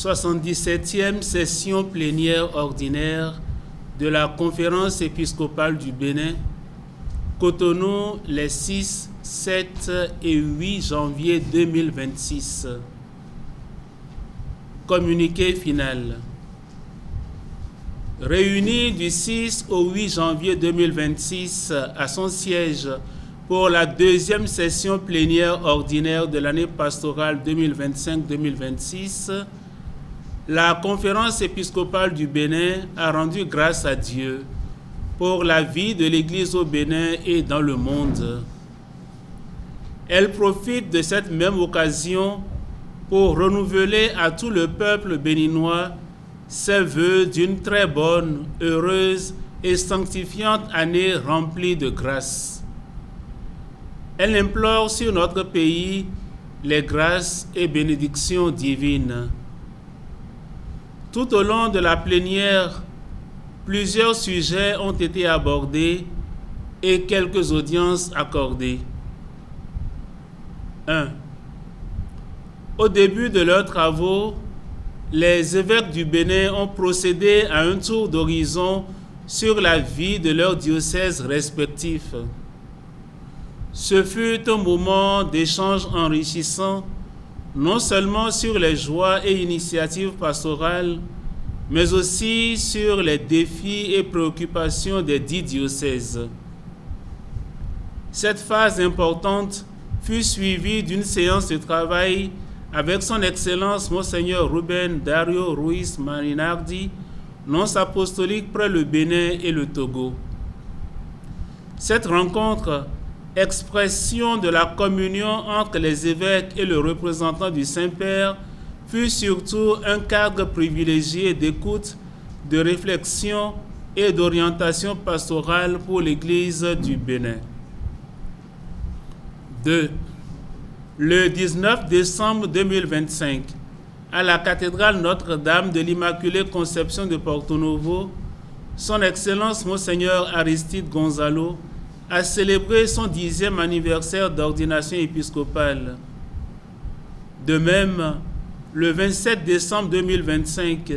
77e session plénière ordinaire de la Conférence épiscopale du Bénin, Cotonou, les 6, 7 et 8 janvier 2026. Communiqué final. Réunis du 6 au 8 janvier 2026 à son siège pour la deuxième session plénière ordinaire de l'année pastorale 2025-2026, la Conférence épiscopale du Bénin a rendu grâce à Dieu pour la vie de l'Église au Bénin et dans le monde. Elle profite de cette même occasion pour renouveler à tout le peuple béninois ses vœux d'une très bonne, heureuse et sanctifiante année remplie de grâce. Elle implore sur notre pays les grâces et bénédictions divines. Tout au long de la plénière, plusieurs sujets ont été abordés et quelques audiences accordées. 1. Au début de leurs travaux, les évêques du Bénin ont procédé à un tour d'horizon sur la vie de leurs diocèses respectifs. Ce fut un moment d'échange enrichissant, non seulement sur les joies et initiatives pastorales, mais aussi sur les défis et préoccupations des 10 diocèses. Cette phase importante fut suivie d'une séance de travail avec son Excellence Monseigneur Ruben Dario Ruiz Marinardi, nonce apostolique près le Bénin et le Togo. Cette rencontre, expression de la communion entre les évêques et le représentant du Saint-Père, fut surtout un cadre privilégié d'écoute, de réflexion et d'orientation pastorale pour l'Église du Bénin. 2. Le 19 décembre 2025, à la cathédrale Notre-Dame de l'Immaculée Conception de Porto Novo, son Excellence Monseigneur Aristide Gonzalo a célébré son 10e anniversaire d'ordination épiscopale. De même, le 27 décembre 2025,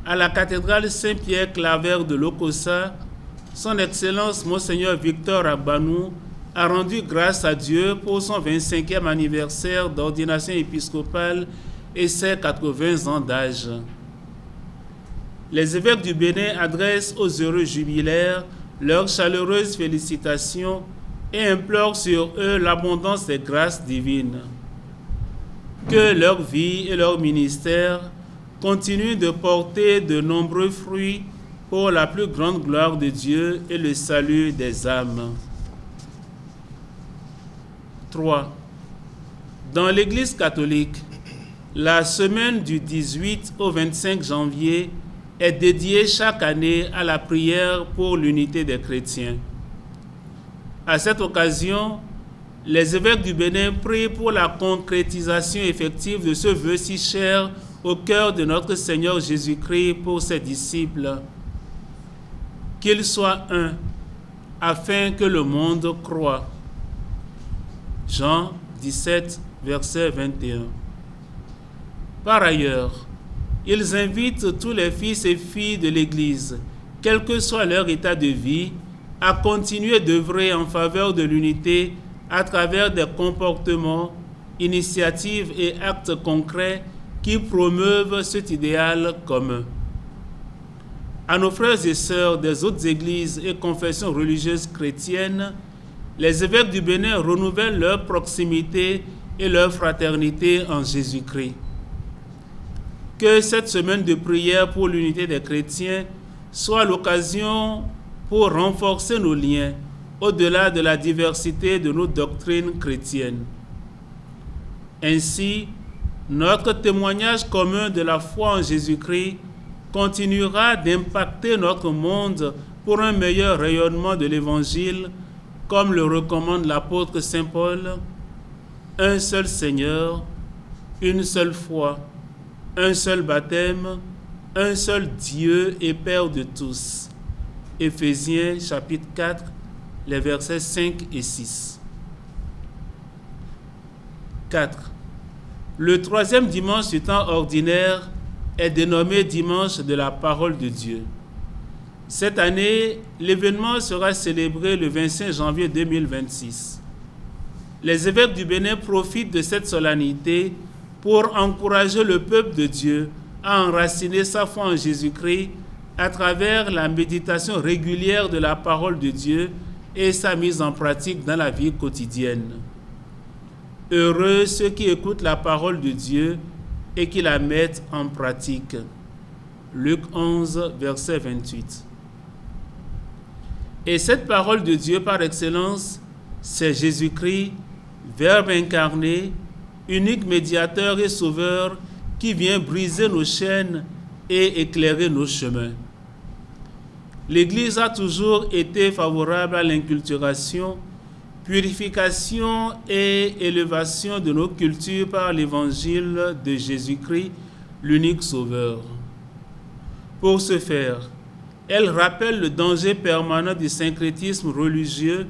à la cathédrale Saint-Pierre-Claver de Lokossa, son Excellence Monseigneur Victor Agbanou a rendu grâce à Dieu pour son 25e anniversaire d'ordination épiscopale et ses 80 ans d'âge. Les évêques du Bénin adressent aux heureux jubilaires leurs chaleureuses félicitations et implorent sur eux l'abondance des grâces divines. Que leur vie et leur ministère continuent de porter de nombreux fruits pour la plus grande gloire de Dieu et le salut des âmes. 3. Dans l'Église catholique, la semaine du 18 au 25 janvier est dédiée chaque année à la prière pour l'unité des chrétiens. À cette occasion, les évêques du Bénin prient pour la concrétisation effective de ce vœu si cher au cœur de notre Seigneur Jésus-Christ pour ses disciples. Qu'ils soient un, afin que le monde croie. Jean 17, verset 21. Par ailleurs, ils invitent tous les fils et filles de l'Église, quel que soit leur état de vie, à continuer d'œuvrer en faveur de l'unité à travers des comportements, initiatives et actes concrets qui promeuvent cet idéal commun. À nos frères et sœurs des autres églises et confessions religieuses chrétiennes, les évêques du Bénin renouvellent leur proximité et leur fraternité en Jésus-Christ. Que cette semaine de prière pour l'unité des chrétiens soit l'occasion pour renforcer nos liens au-delà de la diversité de nos doctrines chrétiennes. Ainsi, notre témoignage commun de la foi en Jésus-Christ continuera d'impacter notre monde pour un meilleur rayonnement de l'Évangile, comme le recommande l'apôtre Saint Paul. Un seul Seigneur, une seule foi, un seul baptême, un seul Dieu et Père de tous. Éphésiens chapitre 4, les versets 5 et 6. 4. Le troisième dimanche du temps ordinaire est dénommé Dimanche de la Parole de Dieu. Cette année, l'événement sera célébré le 25 janvier 2026. Les évêques du Bénin profitent de cette solennité pour encourager le peuple de Dieu à enraciner sa foi en Jésus-Christ à travers la méditation régulière de la parole de Dieu et sa mise en pratique dans la vie quotidienne. Heureux ceux qui écoutent la parole de Dieu et qui la mettent en pratique. Luc 11, verset 28. Et cette parole de Dieu par excellence, c'est Jésus-Christ, Verbe incarné, unique médiateur et sauveur qui vient briser nos chaînes et éclairer nos chemins. L'Église a toujours été favorable à l'inculturation, purification et élévation de nos cultures par l'évangile de Jésus-Christ, l'unique sauveur. Pour ce faire, elle rappelle le danger permanent du syncrétisme religieux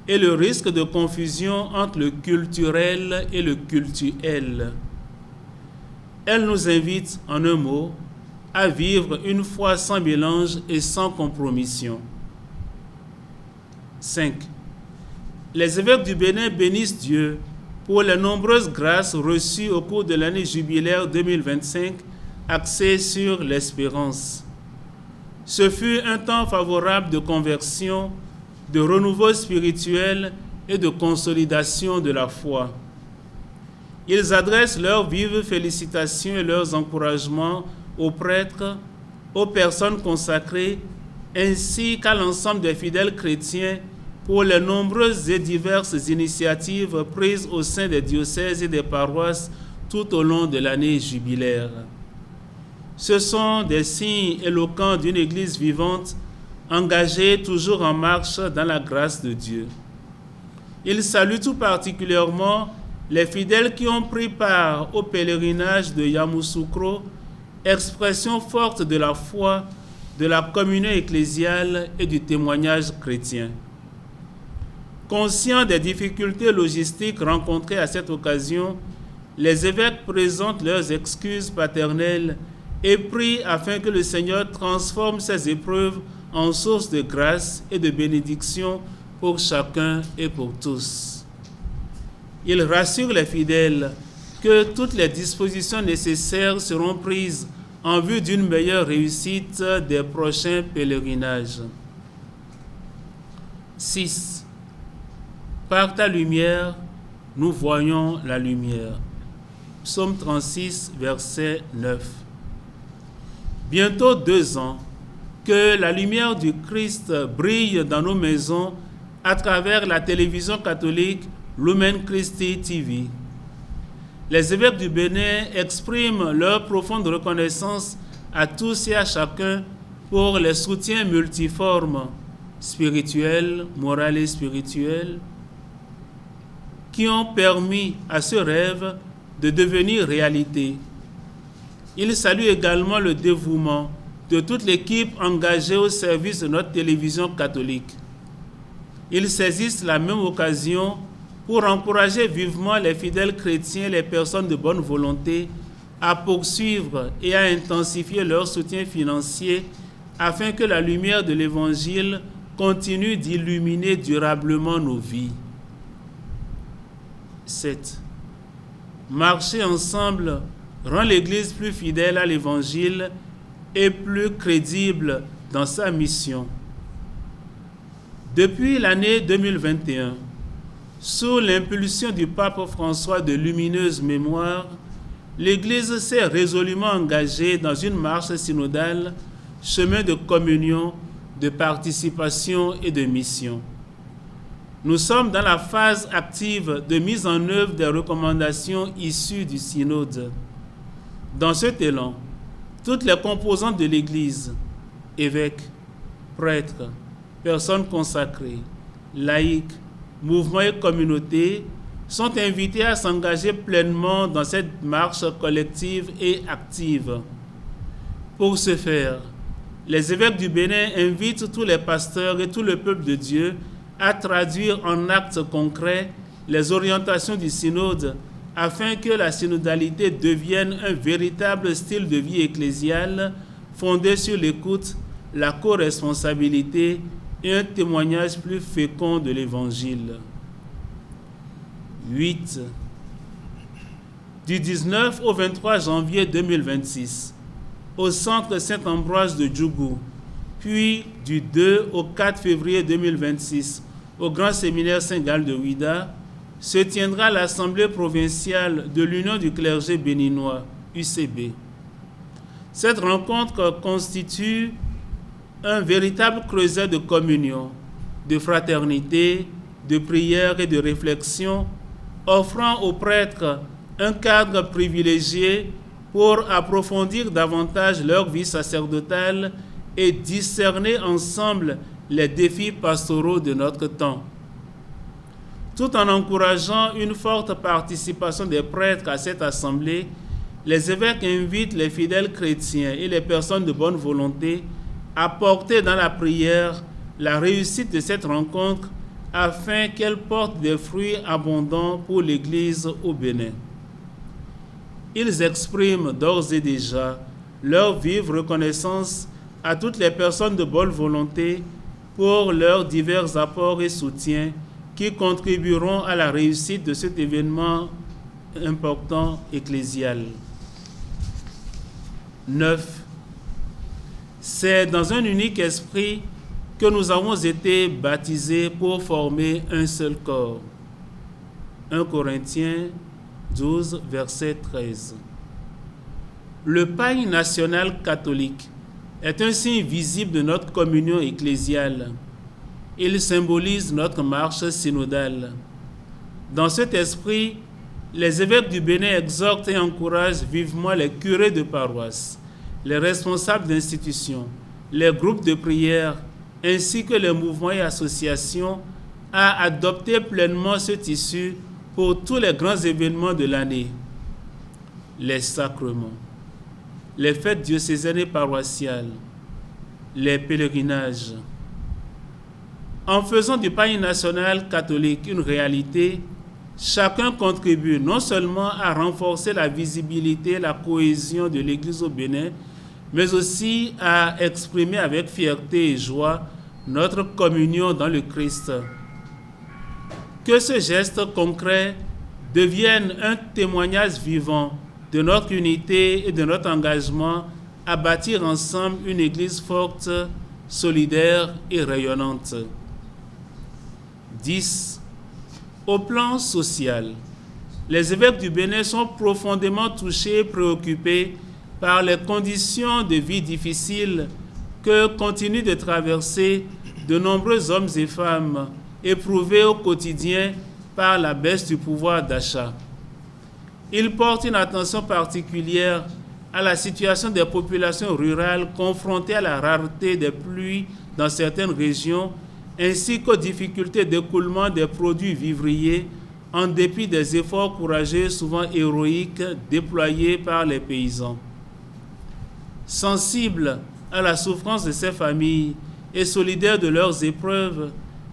et le risque de confusion entre le culturel et le cultuel. Elle nous invite, en un mot, à vivre une foi sans mélange et sans compromission. 5. Les évêques du Bénin bénissent Dieu pour les nombreuses grâces reçues au cours de l'année jubilaire 2025 axée sur l'espérance. Ce fut un temps favorable de conversion, de renouveau spirituel et de consolidation de la foi. Ils adressent leurs vives félicitations et leurs encouragements aux prêtres, aux personnes consacrées, ainsi qu'à l'ensemble des fidèles chrétiens pour les nombreuses et diverses initiatives prises au sein des diocèses et des paroisses tout au long de l'année jubilaire. Ce sont des signes éloquents d'une Église vivante, engagée toujours en marche dans la grâce de Dieu. Il salue tout particulièrement les fidèles qui ont pris part au pèlerinage de Yamoussoukro, expression forte de la foi, de la communion ecclésiale et du témoignage chrétien. Conscients des difficultés logistiques rencontrées à cette occasion, les évêques présentent leurs excuses paternelles et prient afin que le Seigneur transforme ces épreuves en source de grâce et de bénédiction pour chacun et pour tous. Il rassure les fidèles que toutes les dispositions nécessaires seront prises en vue d'une meilleure réussite des prochains pèlerinages. 6. Par ta lumière, nous voyons la lumière. Psaume 36, verset 9. Bientôt 2 ans que la lumière du Christ brille dans nos maisons à travers la télévision catholique Lumen Christi TV. Les évêques du Bénin expriment leur profonde reconnaissance à tous et à chacun pour les soutiens multiformes, spirituels, moraux et spirituels, qui ont permis à ce rêve de devenir réalité. Ils saluent également le dévouement de toute l'équipe engagée au service de notre télévision catholique. Ils saisissent la même occasion pour encourager vivement les fidèles chrétiens et les personnes de bonne volonté à poursuivre et à intensifier leur soutien financier afin que la lumière de l'Évangile continue d'illuminer durablement nos vies. 7. Marcher ensemble rend l'Église plus fidèle à l'Évangile et plus crédible dans sa mission. Depuis l'année 2021, sous l'impulsion du pape François de lumineuse mémoire, l'Église s'est résolument engagée dans une marche synodale, chemin de communion, de participation et de mission. Nous sommes dans la phase active de mise en œuvre des recommandations issues du synode. Dans cet élan, toutes les composantes de l'Église, évêques, prêtres, personnes consacrées, laïcs, mouvements et communautés, sont invités à s'engager pleinement dans cette marche collective et active. Pour ce faire, les évêques du Bénin invitent tous les pasteurs et tout le peuple de Dieu à traduire en actes concrets les orientations du synode afin que la synodalité devienne un véritable style de vie ecclésiale fondé sur l'écoute, la co-responsabilité et un témoignage plus fécond de l'Évangile. 8. Du 19 au 23 janvier 2026, au centre Saint-Ambroise de Djougou, puis du 2 au 4 février 2026, au Grand Séminaire Saint-Gall de Ouidah, se tiendra l'Assemblée provinciale de l'Union du clergé béninois, UCB. Cette rencontre constitue un véritable creuset de communion, de fraternité, de prière et de réflexion, offrant aux prêtres un cadre privilégié pour approfondir davantage leur vie sacerdotale et discerner ensemble les défis pastoraux de notre temps. Tout en encourageant une forte participation des prêtres à cette assemblée, les évêques invitent les fidèles chrétiens et les personnes de bonne volonté à porter dans la prière la réussite de cette rencontre afin qu'elle porte des fruits abondants pour l'Église au Bénin. Ils expriment d'ores et déjà leur vive reconnaissance à toutes les personnes de bonne volonté pour leurs divers apports et soutiens qui contribueront à la réussite de cet événement important ecclésial. 9. C'est dans un unique esprit que nous avons été baptisés pour former un seul corps. 1 Corinthiens 12, verset 13. Le païen national catholique est un signe visible de notre communion ecclésiale. Il symbolise notre marche synodale. Dans cet esprit, les évêques du Bénin exhortent et encouragent vivement les curés de paroisse, les responsables d'institutions, les groupes de prière, ainsi que les mouvements et associations à adopter pleinement ce tissu pour tous les grands événements de l'année. Les sacrements, les fêtes diocésaines et paroissiales, les pèlerinages. En faisant du païen national catholique une réalité, chacun contribue non seulement à renforcer la visibilité et la cohésion de l'Église au Bénin, mais aussi à exprimer avec fierté et joie notre communion dans le Christ. Que ce geste concret devienne un témoignage vivant de notre unité et de notre engagement à bâtir ensemble une Église forte, solidaire et rayonnante. 10. Au plan social, les évêques du Bénin sont profondément touchés et préoccupés par les conditions de vie difficiles que continuent de traverser de nombreux hommes et femmes éprouvés au quotidien par la baisse du pouvoir d'achat. Ils portent une attention particulière à la situation des populations rurales confrontées à la rareté des pluies dans certaines régions, ainsi qu'aux difficultés d'écoulement des produits vivriers en dépit des efforts courageux, souvent héroïques, déployés par les paysans. Sensibles à la souffrance de ces familles et solidaires de leurs épreuves,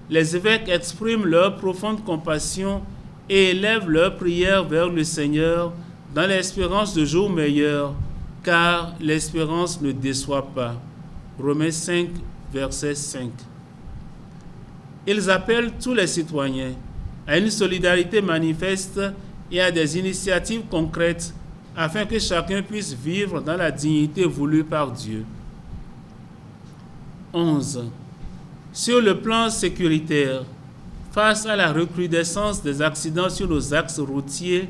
les évêques expriment leur profonde compassion et élèvent leurs prières vers le Seigneur dans l'espérance de jours meilleurs, car l'espérance ne déçoit pas. Romains 5, verset 5. Ils appellent tous les citoyens à une solidarité manifeste et à des initiatives concrètes afin que chacun puisse vivre dans la dignité voulue par Dieu. 11. Sur le plan sécuritaire, face à la recrudescence des accidents sur nos axes routiers,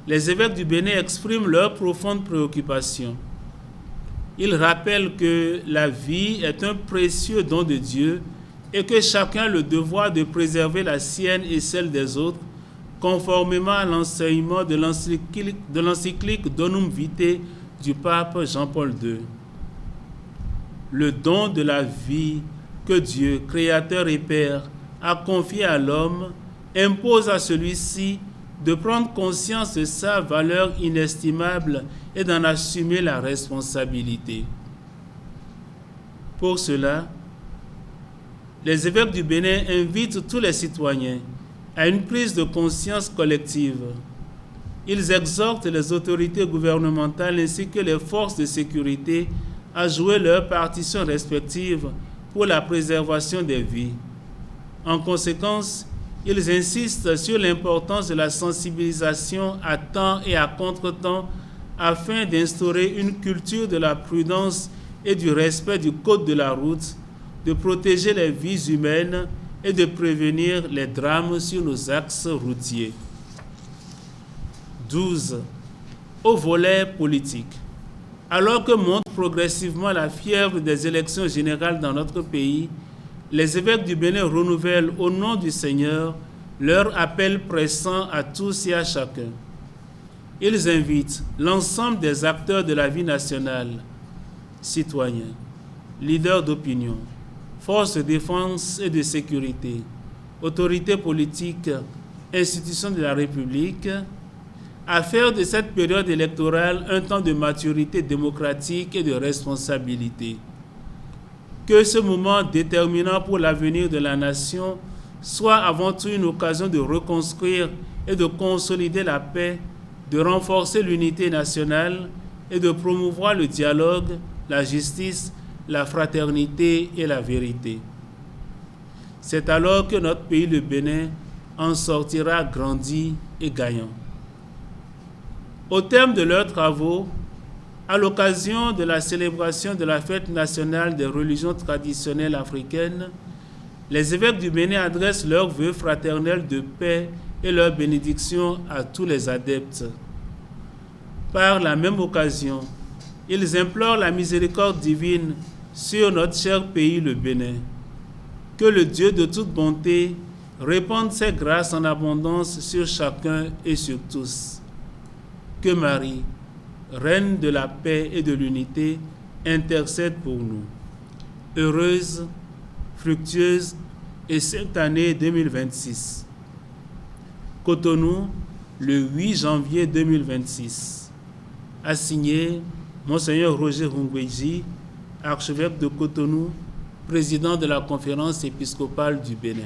les évêques du Bénin expriment leur profonde préoccupation. Ils rappellent que la vie est un précieux don de Dieu et que chacun a le devoir de préserver la sienne et celle des autres, conformément à l'enseignement de l'encyclique Donum Vitae du pape Jean-Paul II. Le don de la vie que Dieu, Créateur et Père, a confié à l'homme impose à celui-ci de prendre conscience de sa valeur inestimable et d'en assumer la responsabilité. Pour cela, les évêques du Bénin invitent tous les citoyens à une prise de conscience collective. Ils exhortent les autorités gouvernementales ainsi que les forces de sécurité à jouer leurs partitions respectives pour la préservation des vies. En conséquence, ils insistent sur l'importance de la sensibilisation à temps et à contre-temps afin d'instaurer une culture de la prudence et du respect du code de la route, de protéger les vies humaines et de prévenir les drames sur nos axes routiers. 12. Au volet politique. Alors que monte progressivement la fièvre des élections générales dans notre pays, les évêques du Bénin renouvellent au nom du Seigneur leur appel pressant à tous et à chacun. Ils invitent l'ensemble des acteurs de la vie nationale, citoyens, leaders d'opinion, forces de défense et de sécurité, autorités politiques, institutions de la République, à faire de cette période électorale un temps de maturité démocratique et de responsabilité. Que ce moment déterminant pour l'avenir de la nation soit avant tout une occasion de reconstruire et de consolider la paix, de renforcer l'unité nationale et de promouvoir le dialogue, la justice, la fraternité et la vérité. C'est alors que notre pays, le Bénin, en sortira grandi et gagnant. Au terme de leurs travaux, à l'occasion de la célébration de la fête nationale des religions traditionnelles africaines, les évêques du Bénin adressent leurs vœux fraternels de paix et leurs bénédictions à tous les adeptes. Par la même occasion, ils implorent la miséricorde divine sur notre cher pays, le Bénin. Que le Dieu de toute bonté répande ses grâces en abondance sur chacun et sur tous. Que Marie, Reine de la paix et de l'unité, intercède pour nous. Heureuse, fructueuse et sainte année 2026. Cotonou, le 8 janvier 2026. A signé Monseigneur Roger Rungweji, archevêque de Cotonou, président de la conférence épiscopale du Bénin.